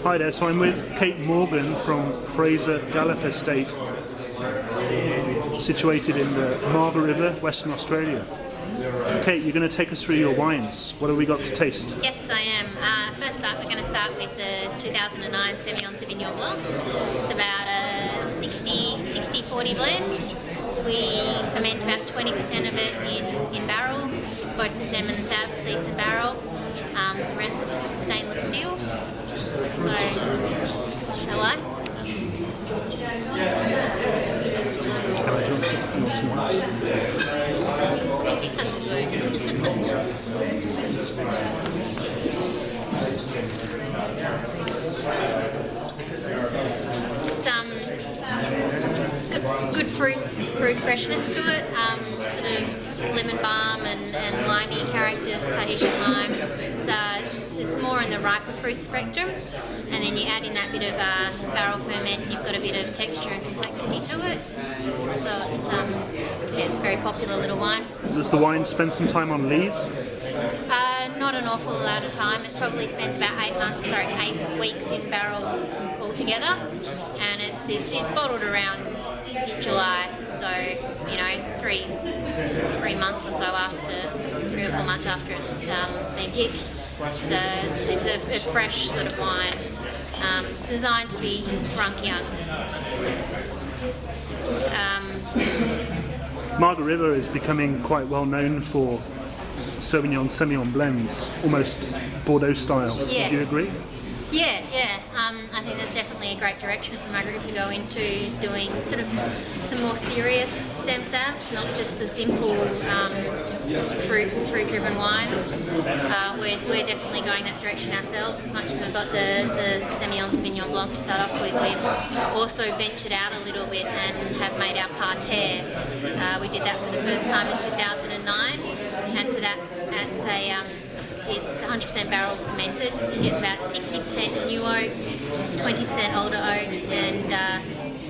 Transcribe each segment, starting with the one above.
Hi there, so I'm with Kate Morgan from Fraser Gallop estate, situated in the Margaret River, Western Australia. Kate, you're going to take us through your wines. What have we got to taste? Yes, I am. First up, we're going to start with the 2009 Semillon Sauvignon Blanc. It's about a 60-40 blend. We ferment about 20% of it in barrel, both the Sem and the Sav, cease in barrel. The rest stainless steel. So, shall I? That's his work. It's good fruit freshness to it. Sort of lemon balm and limey characters, Tahitian lime. It's more in the riper fruit spectrum, and then you add in that bit of barrel ferment, and you've got a bit of texture and complexity to it. So it's a very popular little wine. Does the wine spend some time on lees? Not an awful lot of time. It probably spends about 8 weeks in barrel altogether, and it's bottled around July. So 3 months or so after, 3 or 4 months after it's been picked. So it's a fresh sort of wine, designed to be drunk young. Margaret River is becoming quite well known for Sauvignon Semillon blends, almost Bordeaux style. Yes. Do you agree? Yeah. I think that's definitely a great direction for Margaret to go into, doing sort of some more serious Sem Savs, not just the simple fruit-driven wines. We're definitely going that direction ourselves. As much as we've got the Semillon Sauvignon Blanc to start off with, we've also ventured out a little bit and have made our parterre. We did that for the first time in 2009, and for that, it's 100% barrel fermented. It's about 60% new oak, 20% older oak, and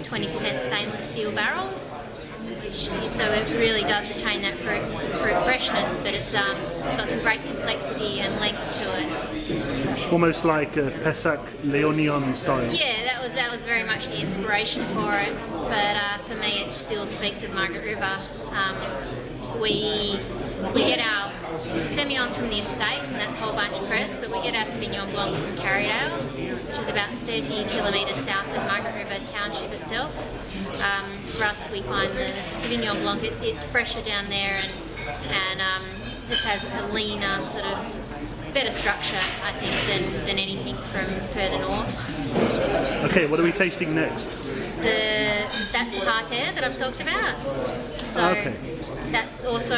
20% stainless steel barrels. So it really does retain that fruit freshness, but it's got some great complexity and length to it. Almost like a Pessac Léognan style. Yeah, that was very much the inspiration for it. But for me, it still speaks of Margaret River. We get our Semillons from the estate, and that's Whole Bunch Press, but we get our Sauvignon Blanc from Carrydale, which is about 30 kilometres south of Margaret River Township itself. For us, we find the Sauvignon Blanc, it's fresher down there and just has a leaner, sort of better structure, I think, than anything from further north. Okay, what are we tasting next? That's the parterre that I've talked about. So okay. That's also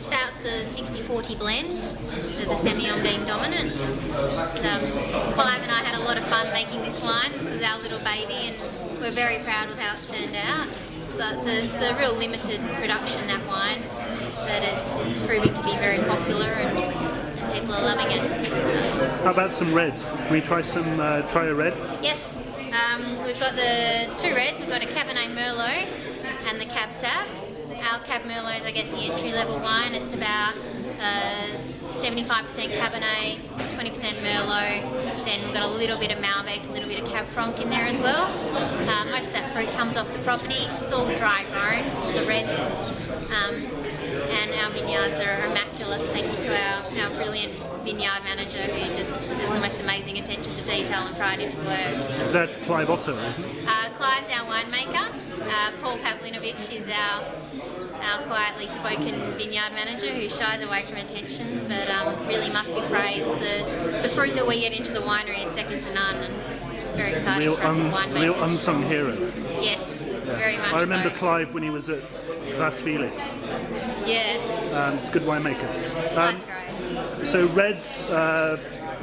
about the 60-40 blend, the Semillon being dominant. Clive and I had a lot of fun making this wine. This was our little baby, and we're very proud with how it's turned out. So it's a real limited production, that wine, but it's proving to be very popular, and people are loving it. So. How about some reds? Can we try a red? Yes, we've got the 2 reds. We've got a Cabernet Merlot and the Cab Sav. Our Cab Merlot is, I guess, the entry-level wine. It's about 75% Cabernet, 20% Merlot. Then we've got a little bit of Malbec, a little bit of Cab Franc in there as well. Most of that fruit comes off the property. It's all dry grown, all the reds. And our vineyards are immaculate thanks to our brilliant vineyard manager, who just has the most amazing attention to detail and pride in his work. Is that Clive Otto, isn't it? Clive's our winemaker. Paul Pavlinovich is our quietly spoken vineyard manager, who shies away from attention, but really must be praised. The fruit that we get into the winery is second to none, and it's very exciting for us as winemakers. Real unsung hero. Yes, very much so. I remember Clive when he was at Vas Felix. Yeah. It's a good winemaker. That's great. So reds,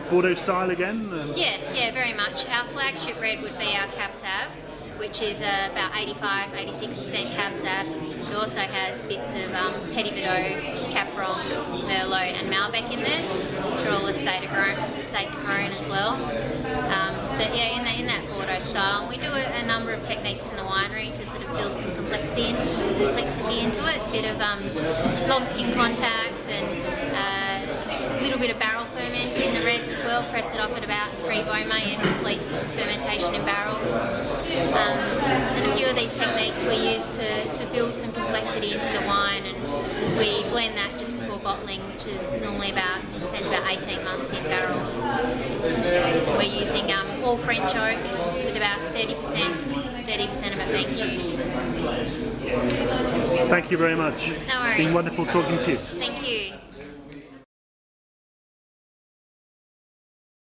Bordeaux style again? Yeah, very much. Our flagship red would be our Cab Sav, which is about 85-86% Cab Sav. It also has bits of Petit Verdot, Cab Franc, Merlot and Malbec in there, which are all estate grown as well. But yeah, in that Bordeaux style, we do a number of techniques in the winery to sort of build some complexity into it. A bit of long skin contact and a little bit of barrel ferment in the red heads as well, press it off at about 3 bome and complete fermentation in barrel. And a few of these techniques we use to build some complexity into the wine, and we blend that just before bottling, which is normally spends about 18 months in barrel. We're using all French oak with about 30% of it being new. Thank you very much. No worries. It's been wonderful talking to you. Thank you.